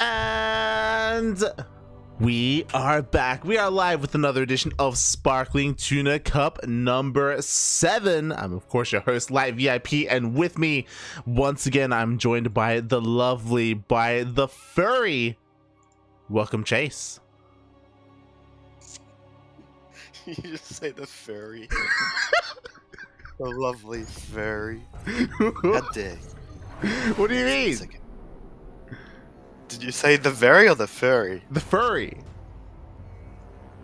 And we are back. We are live with another edition of Sparkling Tuna Cup number 7. I'm of course your host, Light VIP, and with me once again I'm joined by the lovely, by the furry. Welcome, Chase. You just say the furry. The lovely furry. How dare you? What do you mean? Did you say the very or the furry? The furry.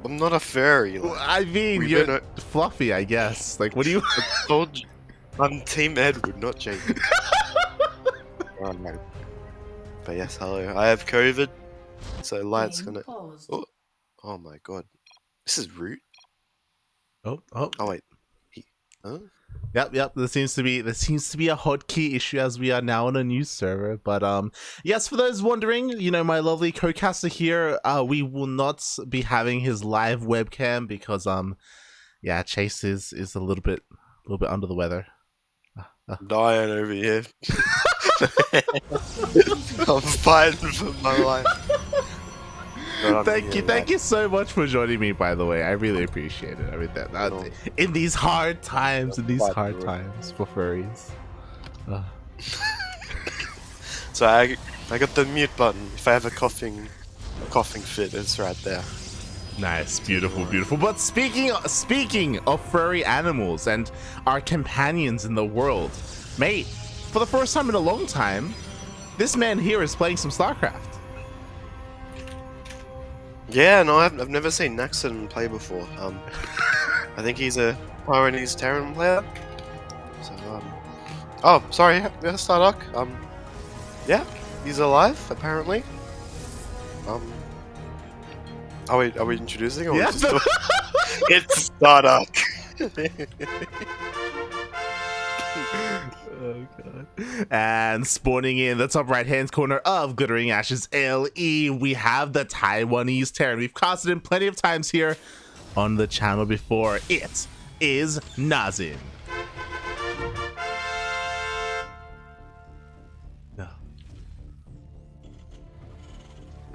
I'm not a furry. Like, I mean, you're fluffy, I guess. Like, what do you... I told you. I'm Team Edward, not Jacob. Oh, no. But yes, hello. I have COVID, so Light's gonna... Oh my god. This is rude. Oh, wait. Huh? Yep. There seems to be a hotkey issue as we are now on a new server. But yes, for those wondering, you know, my lovely co-caster here, we will not be having his live webcam because yeah, Chase is a little bit under the weather. Dying over here. I'm fighting for my life. Thank you so much for joining me, by the way. I really appreciate it. I mean, in these hard times, for furries. So I got the mute button. If I have a coughing fit, it's right there. Nice, beautiful. But speaking of furry animals and our companions in the world, mate, for the first time in a long time, this man here is playing some StarCraft. Yeah, no, I've never seen Naxin play before. I think he's a Taiwanese Terran player. So, oh, sorry, yeah, StarDuck. Yeah, he's alive apparently. Are we introducing or yeah. just it's StarDuck. Oh god. And spawning in the top right hand corner of Glittering Ashes LE, we have the Taiwanese Terran. We've casted him plenty of times here on the channel before. It is Naxin. No.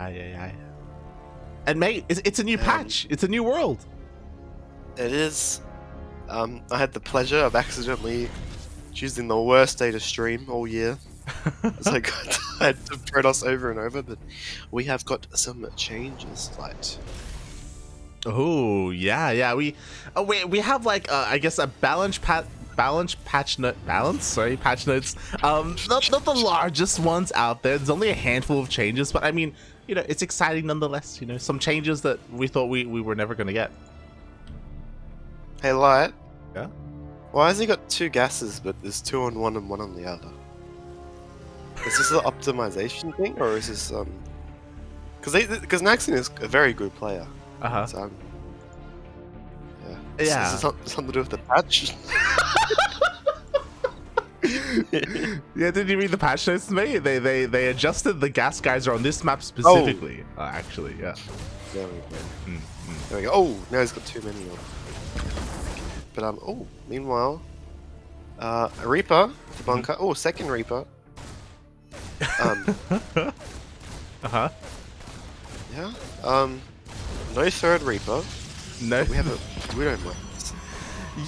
Aye. And mate, it's a new patch. It's a new world. It is. I had the pleasure of accidentally choosing the worst day to stream all year. So I had to Protoss over and over, but we have got some changes, Light. Oh yeah. We have like I guess a patch notes. Not the largest ones out there. There's only a handful of changes, but I mean, you know, it's exciting nonetheless. You know, some changes that we thought we were never gonna get. Hey, Light. Yeah. Why has he got 2 gases, but there's 2 on one and 1 on the other? Is this an optimization thing, or is this because Naxin is a very good player. So, yeah. Is this something to do with the patch? Yeah, did you read the patch notes to me? They adjusted the gas geyser on this map specifically. Oh. Actually, yeah. There we go. There we go. Oh, now he's got too many on. But oh, meanwhile, a Reaper, the bunker. Oh, second Reaper. Yeah. No third Reaper. No. We don't mind.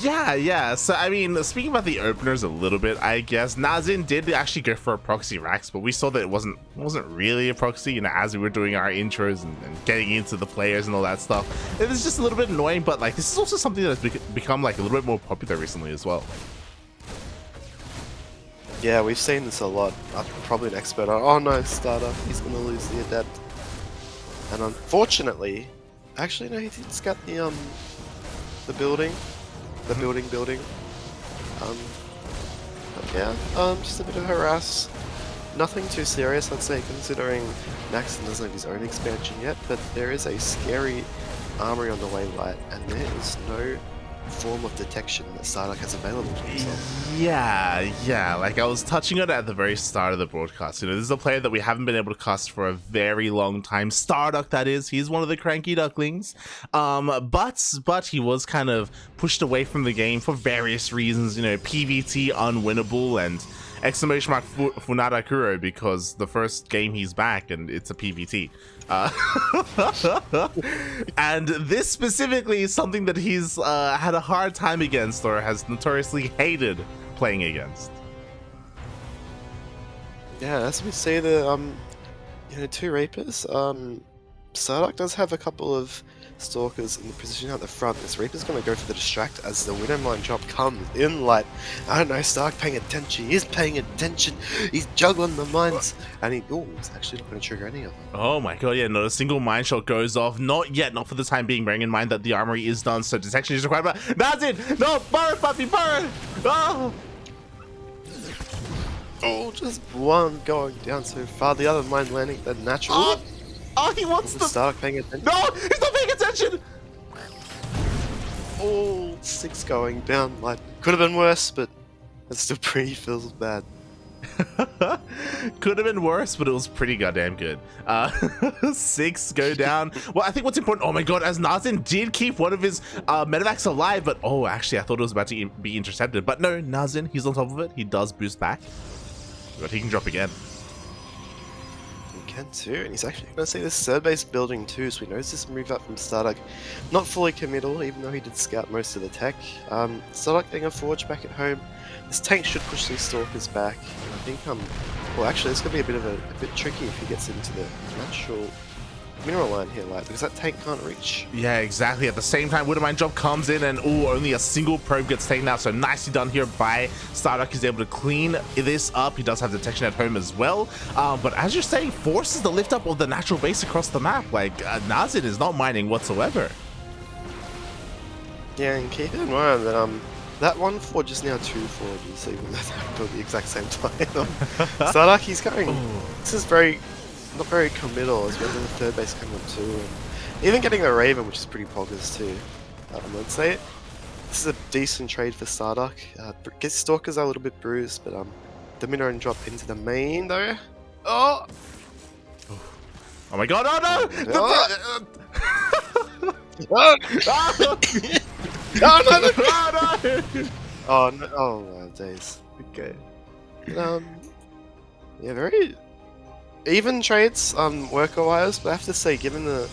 Yeah. So I mean, speaking about the openers a little bit, I guess Naxin did actually go for a proxy Rax, but we saw that it wasn't really a proxy. You know, as we were doing our intros and getting into the players and all that stuff, it was just a little bit annoying. But like, this is also something that's become like a little bit more popular recently as well. Yeah, we've seen this a lot. I'm probably an expert on. Oh no, StarDuck, he's gonna lose the Adept. And unfortunately, actually no, he did scout the building. The building. But yeah, just a bit of harass. Nothing too serious, I'd say, considering Naxin doesn't have his own expansion yet, but there is a scary armory on the way, Light, and there is no form of detection that StarDuck has available to himself. Yeah, like I was touching on it at the very start of the broadcast. You know, this is a player that we haven't been able to cast for a very long time. StarDuck, that is. He's one of the Cranky Ducklings. But he was kind of pushed away from the game for various reasons. You know, PvT unwinnable, and exclamation mark Funada Kuro because the first game he's back and it's a PvT. And this specifically is something that he's had a hard time against or has notoriously hated playing against. Yeah, as we see the you know, 2 Reapers, StarDuck does have a couple of Stalkers in the position at the front. This Reaper's going to go for the distract as the Widow Mine drop comes in light. I don't know, Stark paying attention. He is paying attention. He's juggling the mines. And he's actually not going to trigger any of them. Oh my god, yeah, not a single mine shot goes off. Not yet, not for the time being, bearing in mind that the armory is done, so detection is required. But that's it! No, burn, puppy, burn! Oh! Oh, just one going down so far. The other mine landing the natural. Oh, he wants to Stark paying attention. No, he's not paying attention. Oh, 6 going down. Like, could have been worse, but it still pretty feels bad. Could have been worse, but it was pretty goddamn good. 6 go down. Well, I think what's important. Oh my god, as Naxin did keep one of his medevacs alive, but oh, actually, I thought it was about to be intercepted. But no, Naxin, he's on top of it. He does boost back, but he can drop again. Can too, and he's actually going to see this 3rd base building too, so he knows this move up from StarDuck. Not fully committal, even though he did scout most of the tech. StarDuck getting a forge back at home. This tank should push these Stalkers back. And I think, well actually it's going to be a bit tricky if he gets into the natural mineral line here, like, because that tank can't reach. Yeah, exactly. At the same time, Widowmine drop comes in and only a single probe gets taken out. So nicely done here by StarDuck. He's able to clean this up. He does have detection at home as well. But as you're saying, forces the lift up of the natural base across the map. Like, Naxin is not mining whatsoever. Yeah, and keep in mind that that one forge is now 2 forges, even though they're built at the exact same time. StarDuck, he's going. This is not very committal, as well as the 3rd base coming up too, and even getting the Raven, which is pretty poggers too. Let's say this is a decent trade for StarDuck. Gets Stalkers are a little bit bruised, but the mineral drop into the main though. Oh! Oh my god! Oh no! Oh no! Oh my days. Okay. Yeah, very even trades, worker-wise, but I have to say, given the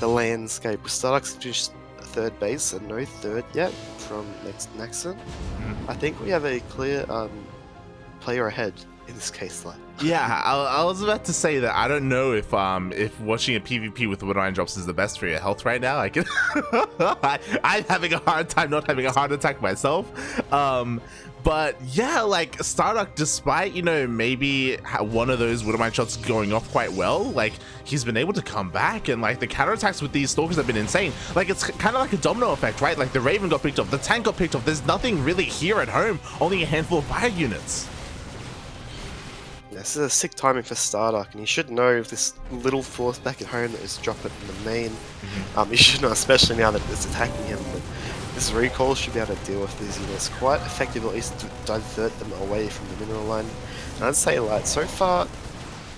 landscape, StarDuck's finished 3rd base and no 3rd yet from Naxin. I think we have a clear player ahead in this case. Like, yeah, I was about to say that I don't know if watching a PvP with Widowmine drops is the best for your health right now. I can I'm having a hard time not having a heart attack myself. But yeah, like StarDuck, despite, you know, maybe one of those Widowmine shots going off quite well, like he's been able to come back, and like the counterattacks with these Stalkers have been insane. Like it's kind of like a domino effect, right? Like the Raven got picked up, the tank got picked up. There's nothing really here at home, only a handful of fire units. This is a sick timing for StarDuck, and he should know if this little force back at home that is dropping in the main. He should know, especially now that it's attacking him. But this recall should be able to deal with these units quite effectively, at least to divert them away from the mineral line. And I'd say, Light, so far,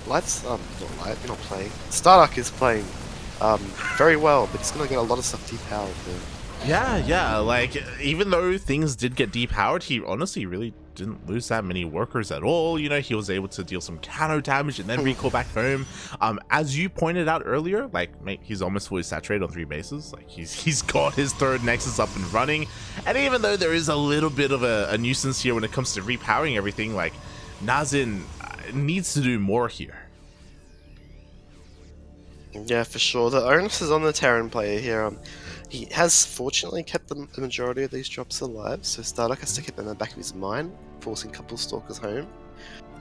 Light's not Light, you're not playing. StarDuck is playing very well, but he's going to get a lot of stuff depowered there. Yeah, like even though things did get depowered, he honestly really didn't lose that many workers at all. You know, he was able to deal some counter damage and then recall back home. As you pointed out earlier, like, mate, he's almost fully saturated on 3 bases. Like he's got his 3rd Nexus up and running. And even though there is a little bit of a nuisance here when it comes to repowering everything, like Naxin needs to do more here. Yeah, for sure. The onus is on the Terran player here. He has fortunately kept the majority of these drops alive, so StarDuck has to keep them in the back of his mind, forcing a couple Stalkers home.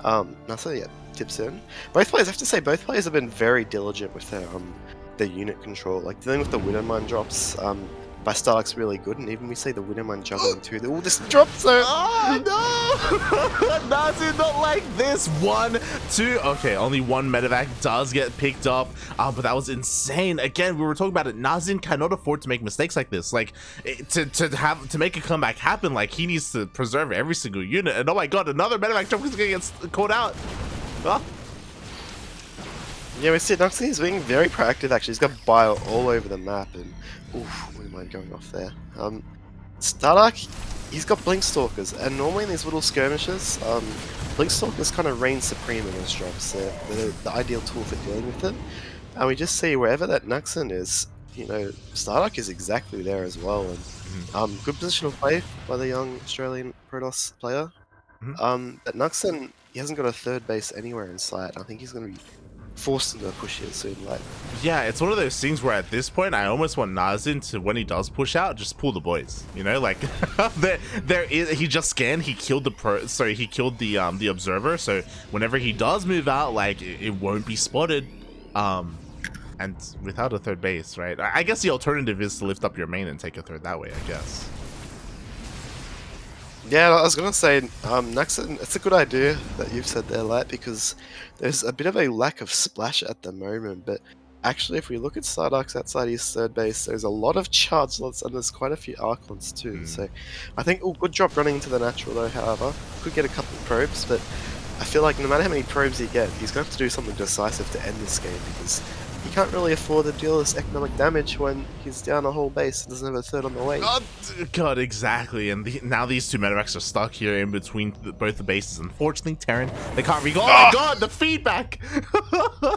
So yeah, tips in. Both players, I have to say, both players have been very diligent with their unit control. Like dealing with the Widowmine drops by StarDuck's really good, and even we see the Widowmine juggling too. They're all just drops there. Oh no! Naxin, not like this. 1, 2. Okay, only 1 medevac does get picked up, but that was insane. Again, we were talking about it. Naxin cannot afford to make mistakes like this. Like to make a comeback happen, like he needs to preserve every single unit. And oh my god, another medevac jump is gonna get caught out. Oh. Yeah, we see Naxin is being very proactive actually. He's got bio all over the map, and oof, wouldn't mind going off there. StarDuck, he's got Blinkstalkers, and normally in these little skirmishes, Blinkstalkers kind of reign supreme in those drops. They're the ideal tool for dealing with it. And we just see wherever that Naxin is, you know, StarDuck is exactly there as well. And good positional play by the young Australian Protoss player. But Naxin, he hasn't got a third base anywhere in sight. I think he's going to be forced into a push here soon. Like, yeah, it's one of those things where at this point I almost want Naxin to, when he does push out, just pull the boys. You know, like he just scanned, he killed the observer. So whenever he does move out, like it won't be spotted. And without a third base, right? I guess the alternative is to lift up your main and take a third that way, I guess. Yeah, I was gonna say, Naxin, it's a good idea that you've said there, Light, because there's a bit of a lack of splash at the moment, but actually if we look at StarDuck's outside his third base, there's a lot of charge slots and there's quite a few Archons too, so I think, good drop running into the natural though, however. Could get a couple of probes, but I feel like no matter how many probes he gets, he's going to have to do something decisive to end this game, because he can't really afford to deal this economic damage when he's down a whole base and doesn't have a third on the way. Oh, God, exactly. And now these two medivacs are stuck here in between both the bases. Unfortunately, Terran, they can't recall. Oh my God, the feedback!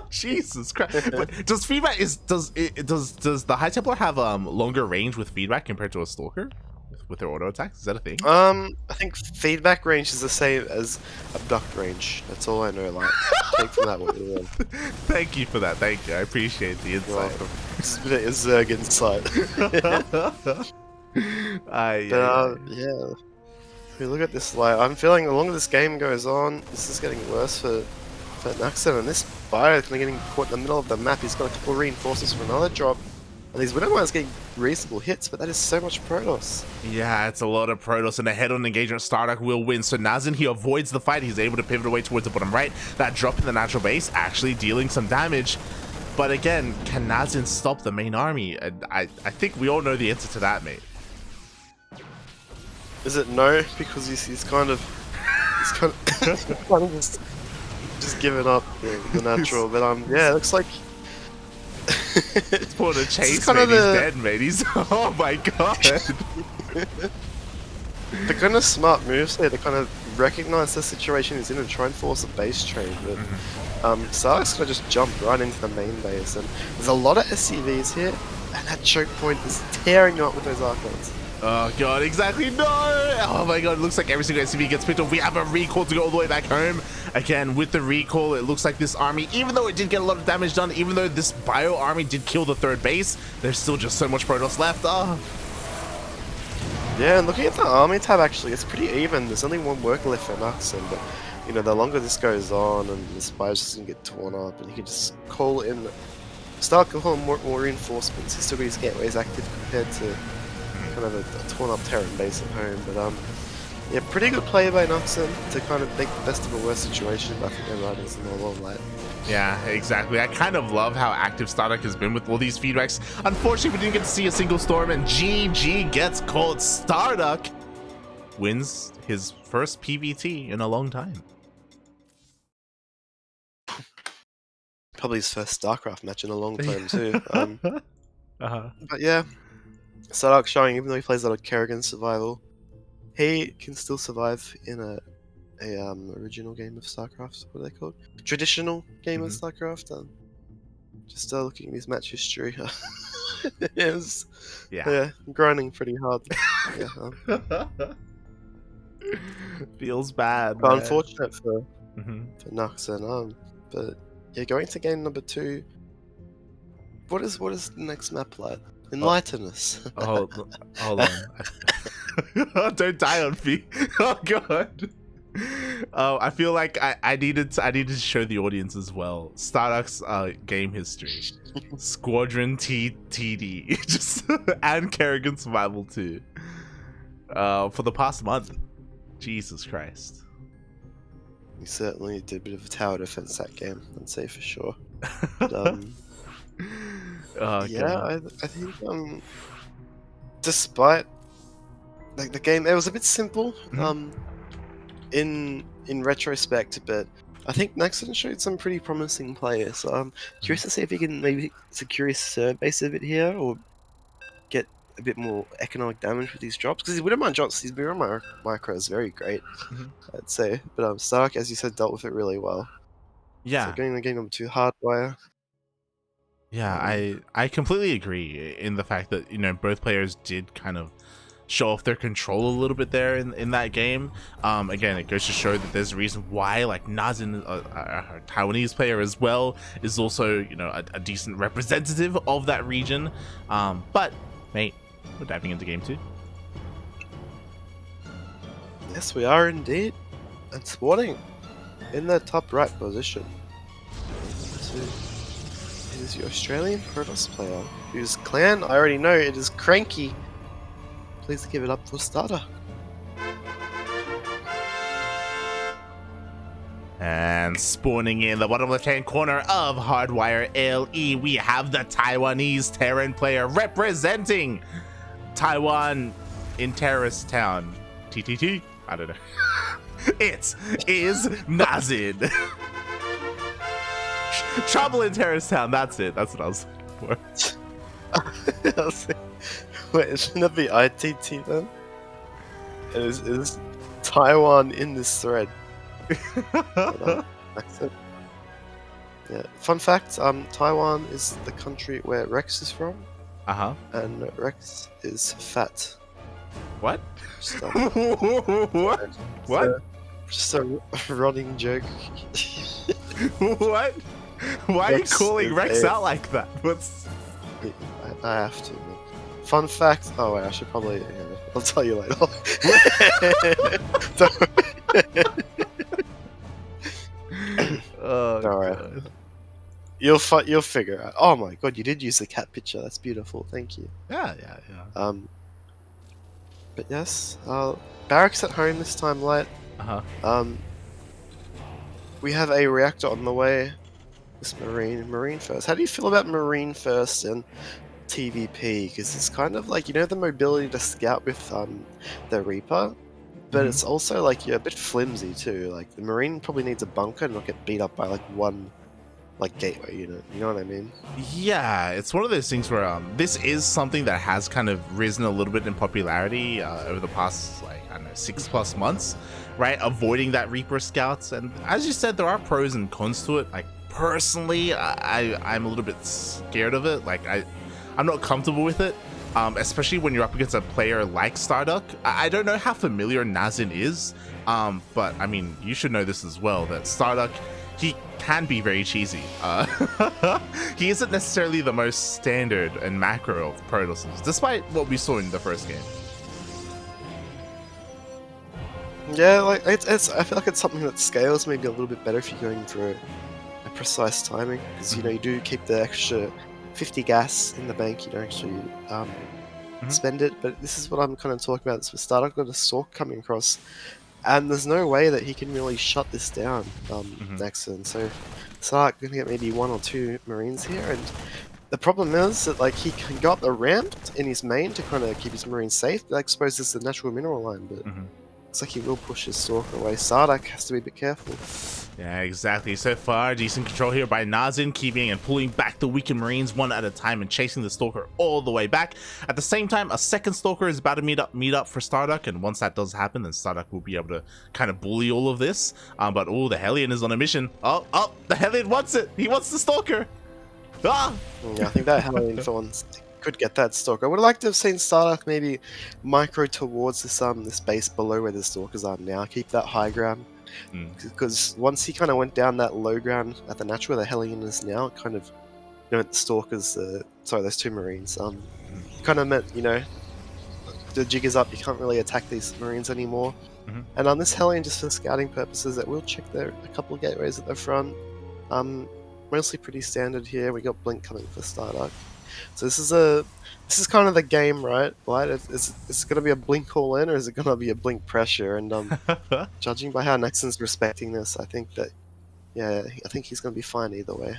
Jesus Christ! But does the High Templar have longer range with feedback compared to a Stalker with their auto attacks? Is that a thing? I think feedback range is the same as abduct range. That's all I know. Like, take from that what you want. Thank you for that. Thank you. I appreciate the insight. This is a bit of Zerg insight. Yeah. If we look at this, like, I'm feeling the longer this game goes on, this is getting worse for Naxin, and this bio is getting caught in the middle of the map. He's got a couple of reinforcements for another drop. And these Widowmines getting reasonable hits, but that is so much Protoss. Yeah, it's a lot of Protoss, and a head-on engagement StarDuck will win. So Naxin, he avoids the fight. He's able to pivot away towards the bottom right. That drop in the natural base actually dealing some damage. But again, can Naxin stop the main army? I think we all know the answer to that, mate. Is it no? Because he's kind of just giving up the natural. But yeah, it looks like. It's pulling a chase, mate. He's dead, mate. He's... Oh my God. The kind of smart moves there, they kind of recognize the situation he's in and try and force a base trade, but StarDuck's gonna just jump right into the main base, and there's a lot of SCVs here, and that choke point is tearing you up with those Archons. Oh God, exactly, no! Oh my God, it looks like every single SCV gets picked up. We have a recall to go all the way back home. Again, with the recall, it looks like this army, even though it did get a lot of damage done, even though this bio army did kill the third base, there's still just so much Protoss left. Oh. Yeah, and looking at the army tab, actually, it's pretty even. There's only one work left for Naxin, but you know, the longer this goes on, and this bio's just gonna get torn up, and you can just call in, start calling more reinforcements. He's still got his gateways active compared to kind of a torn up Terran base at home, but yeah, pretty good play by Naxin to kind of make the best of a worse situation, but I think they're riding some more long light. Yeah, exactly. I kind of love how active StarDuck has been with all these feedbacks. Unfortunately, we didn't get to see a single storm, and GG gets called. StarDuck wins his first PvT in a long time. Probably his first StarCraft match in a long time too. But yeah, StarDuck showing, even though he plays a lot of Kerrigan survival, he can still survive in a original game of StarCraft. What are they called? Traditional game of StarCraft. Just looking at his match history, it was grinding pretty hard. Feels bad. But unfortunate for Naxin. But yeah, going to game number 2. What is the next map like? Enlighten us. Hold on. Don't die on me. Oh God. I feel like I needed to show the audience as well. StarDuck's game history, Squadron TD, just and Kerrigan Survival 2. For the past month. Jesus Christ. We certainly did a bit of a tower defense that game, I'd say for sure. But, yeah, I think despite like the game, it was a bit simple. In retrospect, but I think Naxin showed some pretty promising players. So I'm curious to see if he can maybe secure his third base a bit here, or get a bit more economic damage with these drops, because his Widowmine drops, his Widowmine micro is very great, I'd say. But StarDuck, as you said, dealt with it really well. So Yeah. getting the game number 2 Hardwire. Yeah, I completely agree in the fact that, you know, both players did kind of show off their control a little bit there in that game. Again, it goes to show that there's a reason why, like, Naxin, a Taiwanese player as well, is also, you know, a decent representative of that region. But, mate, we're diving into game 2. Yes, we are indeed. And spawning in the top right position. It is your Australian Protoss player, whose clan I already know. It is Cranky. Please give it up for StarDuck. And spawning in the bottom left-hand corner of Hardwire LE, we have the Taiwanese Terran player representing Taiwan in Terrorist Town. TTT? I don't know. It is Naxin. Trouble in Terrorist Town, that's it. That's what I was looking for. Wait, shouldn't it be ITT then? It is Taiwan in this thread. Yeah. Fun fact, Taiwan is the country where Rex is from. And Rex is fat. What? Just, What? What? Just a running joke. What? Why are you Rex calling is Rex a- out like that? What's... I have to. Man. Fun fact. Oh wait, I should probably. Yeah, I'll tell you later. Alright. You'll figure it out. Oh my god, you did use the cat picture. That's beautiful. Thank you. Yeah. But yes, barracks at home this time, light. We have a reactor on the way. This Marine first. How do you feel about Marine first and TVP? Because it's kind of like, you know, the mobility to scout with the Reaper, but it's also like you're a bit flimsy too. Like the Marine probably needs a bunker and not get beat up by like one like gateway unit. You know what I mean? Yeah, it's one of those things where this is something that has kind of risen a little bit in popularity over the past, like, I don't know, 6+ months, right? Avoiding that Reaper scouts, and as you said, there are pros and cons to it. Like personally, I'm a little bit scared of it. Like I'm not comfortable with it, especially when you're up against a player like StarDuck. I don't know how familiar Naxin is, but I mean, you should know this as well, that StarDuck, he can be very cheesy. He isn't necessarily the most standard and macro of Protosses, despite what we saw in the first game. Yeah, like it's. I feel like it's something that scales maybe a little bit better if you're going for a precise timing, because you know you do keep the extra 50 gas in the bank. You don't actually spend it. But this is what I'm kind of talking about. This with StarDuck got a Sork coming across, and there's no way that he can really shut this down, Naxin. So StarDuck gonna get maybe 1 or 2 Marines here, and the problem is that like he can go up the ramp in his main to kind of keep his Marines safe. But I suppose it's the natural mineral line, but looks like he will push his Stalker away. StarDuck has to be a bit careful. Yeah, exactly. So far, decent control here by Naxin, keeping and pulling back the weakened Marines one at a time and chasing the Stalker all the way back. At the same time, a second Stalker is about to meet up for StarDuck, and once that does happen, then StarDuck will be able to kind of bully all of this. But oh, the Hellion is on a mission. Oh, the Hellion wants it. He wants the Stalker. Ah! Yeah, I think that Hellion for once could get that Stalker. I would have liked to have seen StarDuck maybe micro towards this base below where the Stalkers are now. Keep that high ground. Because once he kind of went down that low ground at the natural where the Hellion is now, it kind of, you know, the Stalkers, sorry, those 2 Marines, kind of meant, you know, the jig is up, you can't really attack these Marines anymore. And on this Hellion, just for scouting purposes, it will check a couple of gateways at the front. Mostly pretty standard here. We got Blink coming for StarDuck. So this is kind of the game, right? Right? Is it going to be a Blink all in, or is it going to be a Blink pressure? And judging by how Naxin's respecting this, I think that, yeah, I think he's going to be fine either way.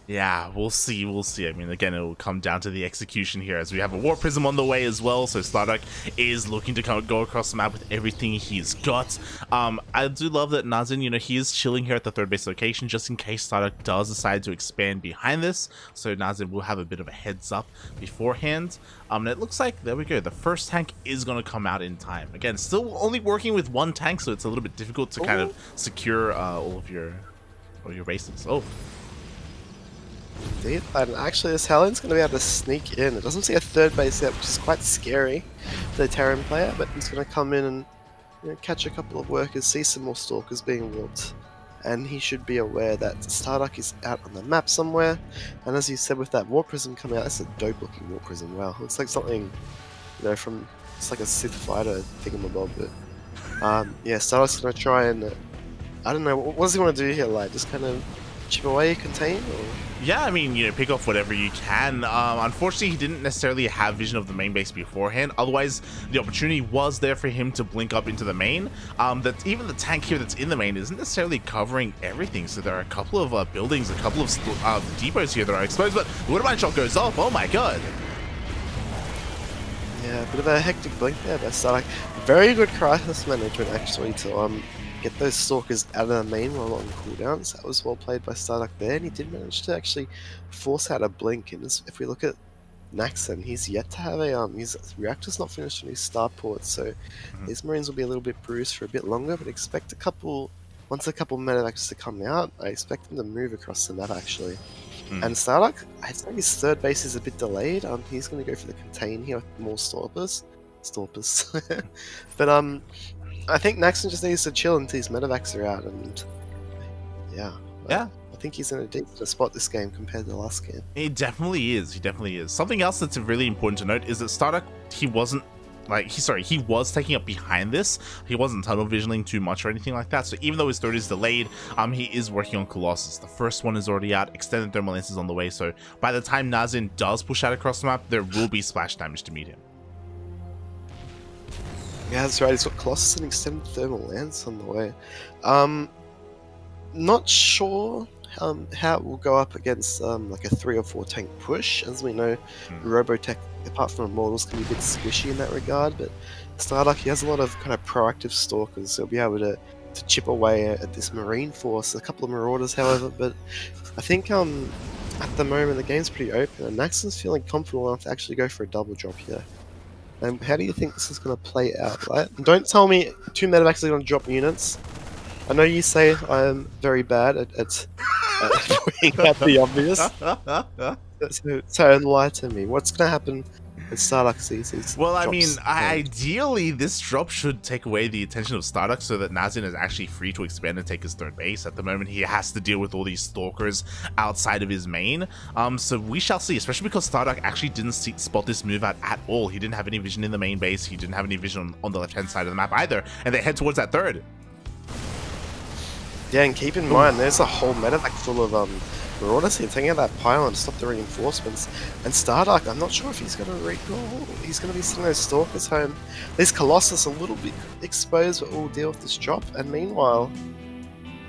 Yeah, we'll see, we'll see. I mean, again, it will come down to the execution here as we have a War Prism on the way as well, so StarDuck is looking to go across the map with everything he's got. I do love that Naxin, you know, he is chilling here at the third base location just in case StarDuck does decide to expand behind this, so Naxin will have a bit of a heads up beforehand. And it looks like, there we go, the first tank is going to come out in time. Again, still only working with one tank, so it's a little bit difficult to kind of secure all of your bases. Oh. Indeed, and actually this Hellen's going to be able to sneak in. It doesn't see a third base yet, which is quite scary for the Terran player, but he's going to come in and catch a couple of workers, see some more stalkers being warped, and he should be aware that StarDuck is out on the map somewhere. And as you said, with that War Prism coming out, that's a dope looking War Prism. Wow, looks like something, you know, from, it's like a Sith fighter thingamabob. But yeah, StarDuck's going to try and, I don't know, what does he want to do here? Like, just kind of chip away, contain, or? Yeah, I mean, you know, pick off whatever you can. Unfortunately, he didn't necessarily have vision of the main base beforehand. Otherwise, the opportunity was there for him to blink up into the main. That even the tank here that's in the main isn't necessarily covering everything. So there are a couple of buildings, a couple of depots here that are exposed. But the Watermine shot goes off. Oh my god. Yeah, a bit of a hectic blink there by StarDuck. Very good crisis management actually to get those stalkers out of the main while on cooldowns. That was well played by StarDuck there, and he did manage to actually force out a blink. And if we look at Naxin, he's yet to have a his reactor's not finished on his starport, so these Marines will be a little bit bruised for a bit longer. But expect once a couple medevacs to come out, I expect them to move across the map actually. And StarDuck, I'd say his third base is a bit delayed. He's going to go for the contain here with more Storpers. But I think Naxin just needs to chill until his medevacs are out, and yeah. I think he's in a decent spot this game compared to the last game. He definitely is. He definitely is. Something else that's really important to note is that StarDuck, he was taking up behind this. He wasn't tunnel visioning too much or anything like that. So even though his third is delayed, he is working on Colossus. The first one is already out. Extended thermal lens is on the way. So by the time Naxin does push out across the map, there will be splash damage to meet him. Yeah, that's right. He's got Colossus and extended thermal lance on the way. Not sure how it will go up against like a 3 or 4 tank push. As we know, Robotech, apart from Immortals, can be a bit squishy in that regard. But StarDuck, he has a lot of kind of proactive stalkers, so he'll be able to chip away at this Marine force. A couple of Marauders, however, but I think at the moment the game's pretty open, and Naxin's feeling confident enough to actually go for a double drop here. How do you think this is going to play out, right? And don't tell me 2 medevacs are going to drop units. I know you say I'm very bad at pointing out the obvious. So enlighten me. What's going to happen if StarDuck sees these Well, I mean, drops? ideally, this drop should take away the attention of StarDuck so that Naxin is actually free to expand and take his third base. At the moment, he has to deal with all these stalkers outside of his main. So we shall see, especially because StarDuck actually didn't spot this move out at all. He didn't have any vision in the main base. He didn't have any vision on the left-hand side of the map either. And they head towards that third. Yeah, and keep in mind, there's a whole medevac full of Marauders here taking out that pylon to stop the reinforcements. And StarDuck, I'm not sure if he's going to recall. He's going to be sending those stalkers home. This Colossus a little bit exposed, but we'll deal with this drop. And meanwhile,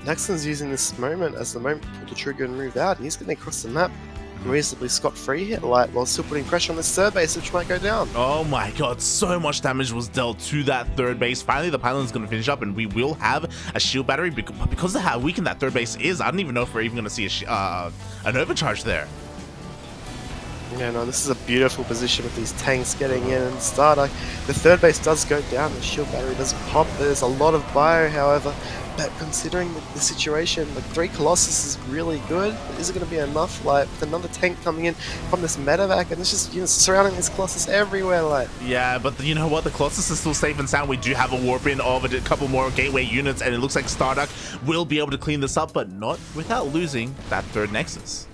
Naxin's using this moment as the moment to pull the trigger and move out. He's getting across the map reasonably scot-free here, like, while still putting pressure on this third base, which might go down. Oh my god, so much damage was dealt to that third base. Finally, the pylon's going to finish up, and we will have a shield battery, but because of how weakened that third base is, I don't even know if we're even going to see an overcharge there. Yeah, no, this is a beautiful position with these tanks getting in, and StarDuck, the third base does go down, the shield battery doesn't pop. There's a lot of bio, however, but considering the situation, the 3 Colossus is really good, but is it going to be enough? Like, with another tank coming in from this medevac, and it's just, you know, surrounding this Colossus everywhere, like. Yeah, but you know what? The Colossus is still safe and sound. We do have a warp in of a couple more gateway units, and it looks like StarDuck will be able to clean this up, but not without losing that third Nexus.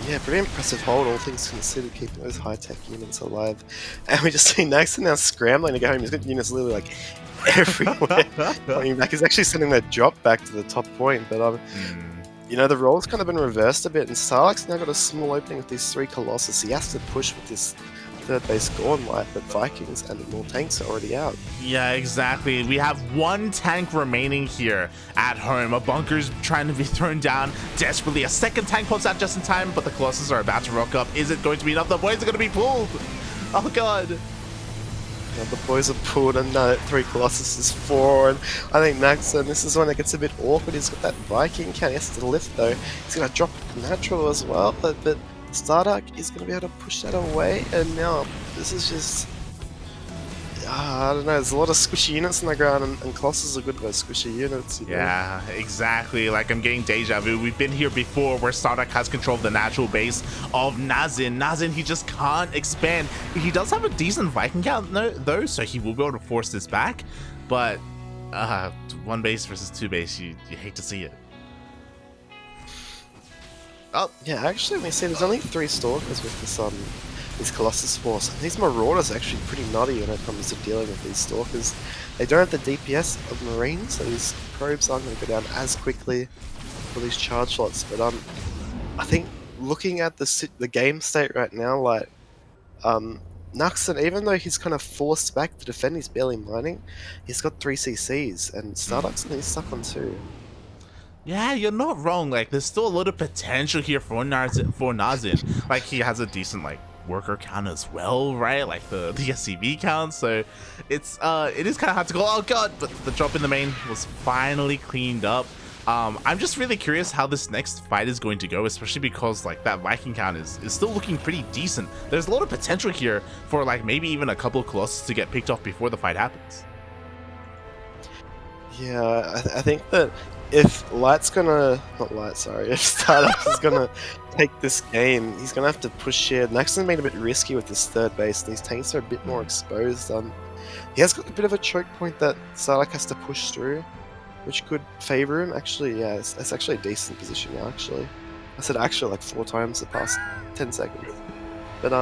Yeah, pretty impressive hold, all things considered, keeping those high-tech units alive. And we just see Naxin now scrambling to go home. He's got units literally like everywhere coming back. He's actually sending that drop back to the top point, but you know, the role's kind of been reversed a bit, and StarDuck's now got a small opening with these 3 Colossus. He has to push with this third base gone, like the Vikings and more tanks are already out. Yeah, exactly. We have one tank remaining here at home. A bunker's trying to be thrown down desperately. A second tank pops out just in time, but the Colossus are about to rock up. Is it going to be enough? The boys are going to be pulled. Oh, God. Yeah, the boys are pulled, and 3 Colossus is 4, and I think Naxin, this is when it gets a bit awkward. He's got that Viking count, he has to lift though. He's going to drop natural as well, but StarDuck is going to be able to push that away, and now this is just... I don't know, there's a lot of squishy units on the ground, and Colossus are good with squishy units. You know? Yeah, exactly. Like, I'm getting deja vu. We've been here before where StarDuck has control of the natural base of Naxin. Naxin, he just can't expand. He does have a decent Viking count, though, so he will be able to force this back. But, 1 base versus 2 base, you hate to see it. Oh, yeah, actually, we see there's only 3 Stalkers with this, these Colossus force. And these Marauders are actually pretty nutty when it comes to dealing with these Stalkers. They don't have the DPS of Marines, so these probes aren't going to go down as quickly for these charge shots. But I think looking at the game state right now, like, Naxin, even though he's kind of forced back to defend, he's barely mining, he's got 3 CCs, and StarDuck's only stuck on 2. Yeah, you're not wrong. Like, there's still a lot of potential here for Naxin. Like, he has a decent, like, worker count as well, right? Like the SCV count. So it is kind of hard to go, oh god, but the drop in the main was finally cleaned up. I'm just really curious how this next fight is going to go, especially because like that Viking count is still looking pretty decent. There's a lot of potential here for like maybe even a couple of Colossus to get picked off before the fight happens. Yeah, I think that if if StarDuck is gonna take this game, he's gonna have to push here. Naxin made a bit risky with this third base, and these tanks are a bit more exposed. He has got a bit of a choke point that StarDuck has to push through, which could favor him. Actually, yeah, it's actually a decent position now, actually. I said actually like 4 times the past 10 seconds. But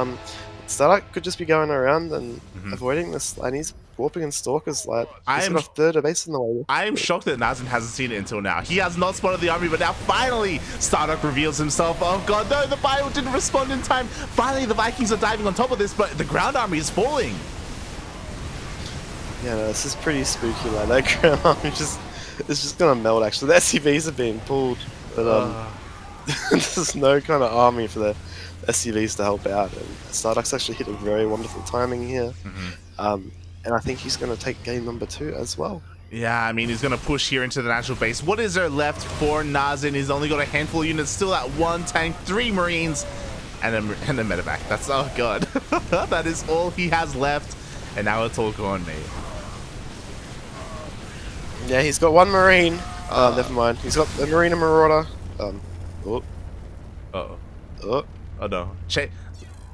StarDuck could just be going around and avoiding this, and he's warping in Stalkers. Like, he's got a third base in the way. I am shocked that Naxin hasn't seen it until now. He has not spotted the army, but now finally StarDuck reveals himself. Oh god, no, the bio didn't respond in time. Finally, the Vikings are diving on top of this, but the ground army is falling. Yeah, no, this is pretty spooky. Like, that ground army it's just gonna melt, actually. The SCVs are being pulled, but there's no kind of army for the SCVs to help out, and StarDuck's actually hit a very wonderful timing here. And I think he's going to take game number 2 as well. Yeah, I mean, he's going to push here into the natural base. What is there left for Naxin? He's only got a handful of units, still at 1 tank, 3 Marines, and a medevac. That's, oh god. That is all he has left, and now it's all gone, mate. Yeah, he's got 1 Marine. Never mind. He's got a Marine and Marauder. Oh no.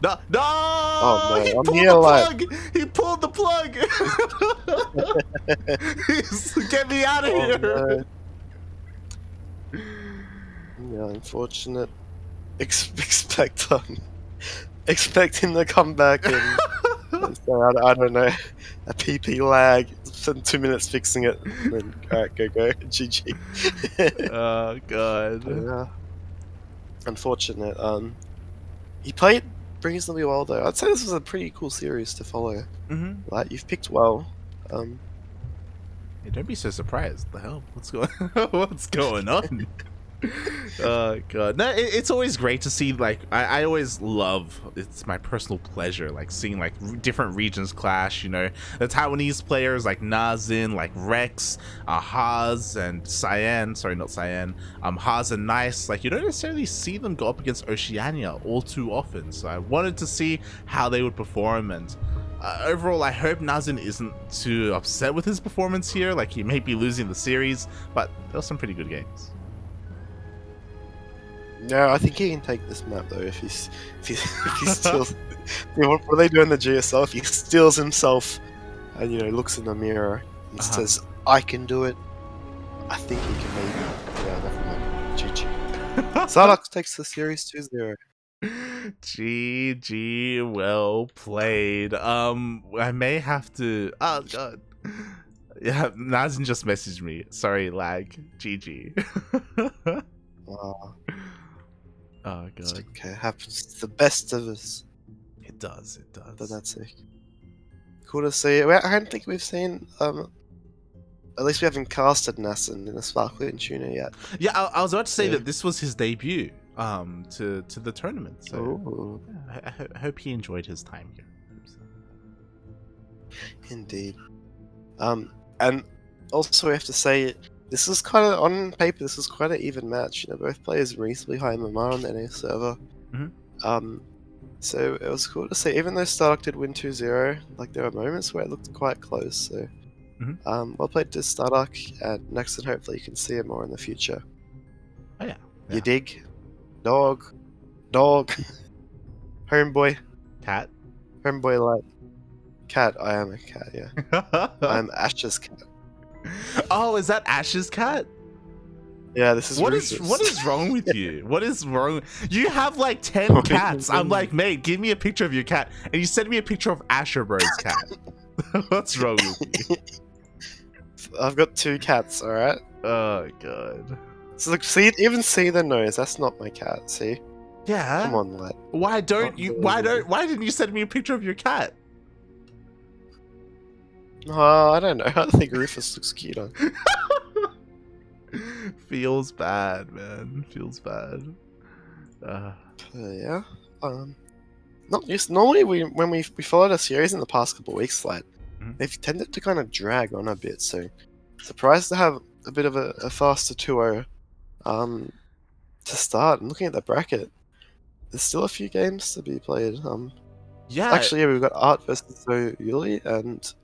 No! Oh no, He I'm pulled here the like... plug! He pulled the plug! Get me out of here! No. Yeah, unfortunate. Expect him to come back and so, I don't know, a PP lag. Spend 2 minutes fixing it. And then, alright, go. GG. Oh god. Yeah. Unfortunate. He played reasonably well though. I'd say this was a pretty cool series to follow. Like, you've picked well. Hey, don't be so surprised. What the hell? What's going on? Oh god, no, it's always great to see, like, I always love, it's my personal pleasure, like seeing like different regions clash, you know, the Taiwanese players like Naxin, like Rex, Haas and Cyan, sorry not Cyan, Haas and Nice, like you don't necessarily see them go up against Oceania all too often, so I wanted to see how they would perform, and overall I hope Naxin isn't too upset with his performance here, like he may be losing the series, but there were some pretty good games. No, I think he can take this map though. If he steals, what are they doing in the GSL? If he steals himself, and you know, looks in the mirror and says, "I can do it," I think he can maybe. Yeah, never mind. GG. StarDuck takes the series 2-0. GG, well played. I may have to. Oh god. Yeah, Naxin just messaged me. Sorry, lag. GG. Oh god. It's okay, happens to the best of us. It does. It does. But that's sick. Cool to see. I don't think we've seen. At least we haven't casted Naxin in a Sparkling Tuna yet. Yeah, I was about to say Yeah. that this was his debut to the tournament. So Ooh. yeah, I hope he enjoyed his time here. Indeed. And also we have to say, this is kind of, on paper, this is quite an even match. You know, both players reasonably high MMR on the NA server. So it was cool to see, even though StarDuck did win 2-0, like there were moments where it looked quite close. So, well played to StarDuck, and Naxin, hopefully you can see it more in the future. Oh yeah. You dig? Dog. Homeboy. Cat. Homeboy light. Cat, I am a cat, yeah. I'm Ash's cat. Oh, is that Ash's cat? Yeah, this is what Rufus. is wrong with you? What is wrong? You have like 10 cats. I'm like, mate, give me a picture of your cat, and you send me a picture of Asher Bro's cat. What's wrong with you? I've got 2 cats, alright? Oh god. So look, see the nose, that's not my cat, see? Yeah. Come on, lad. Why didn't you send me a picture of your cat? Oh, I don't know. I think Rufus looks cute on. Feels bad, man. Feels bad. Yeah. Not just normally when we followed a series in the past couple of weeks, like they've tended to kind of drag on a bit. So surprised to have a bit of a faster 2-0 to start. And looking at the bracket, there's still a few games to be played. Yeah. Actually, yeah, we've got Art versus Yuli and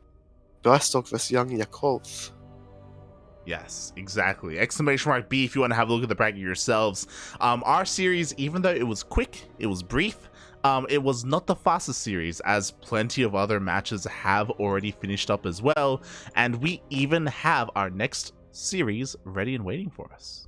Ducklings versus Young Yakult. Yes, exactly. !B if you want to have a look at the bracket yourselves. Our series, even though it was quick, it was brief, it was not the fastest series, as plenty of other matches have already finished up as well, and we even have our next series ready and waiting for us.